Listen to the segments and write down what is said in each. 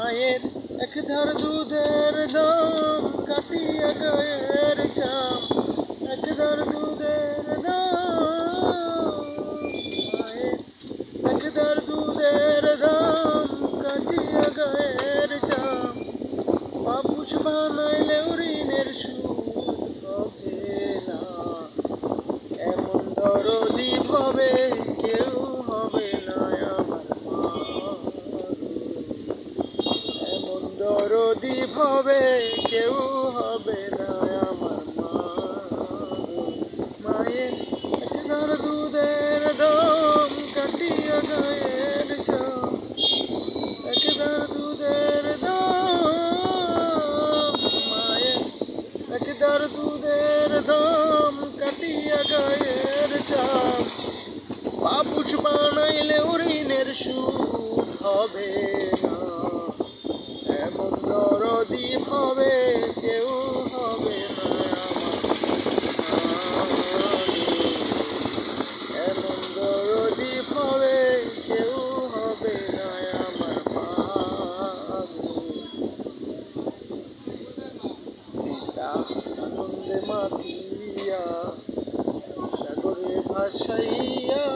মায়ের এক ধার দুধের দাম কাটিয়া গায়ের চাম, এক ধার দুধের দাম, মায়ের এক ধার দুধের দাম কাটিয়া গায়ের চাম, পাপুষ বানাইলেও ঋণের সুদ হবে না, এমন দরদি ভবে কেউ হবে না আমার মা, এমন দরদি ভবে কেউ হবে না আমার মা। মায়ের এক ধার দুধের দাম কাটিয়া গায়ের চাম, এক ধার দুধের দাম, মায়ের এক ধার দুধের দাম কাটিয়া গায়ের চাম, পাপুষ বানাইলেও ঋণের সুদ হবে না, এমন দরদি ভবে কেউ হবে না আমার, এমন দরদি ভবে কেউ হবে না আমার মা। পিতা আনন্দে মাতিয়া সাগরে ভাসাইয়া,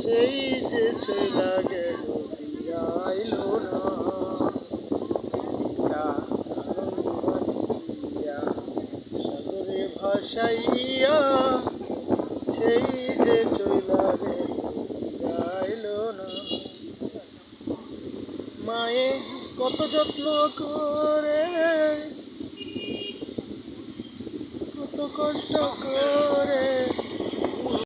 সেই যে চইলা গেল ফিরাইল না, পিতা আনন্দে মাতিয়া সাগরে ভাসাইয়া, সেই যে চইলা গেল ফিরাইল না। মায়ে কত যত্ন করে, কত কষ্ট করে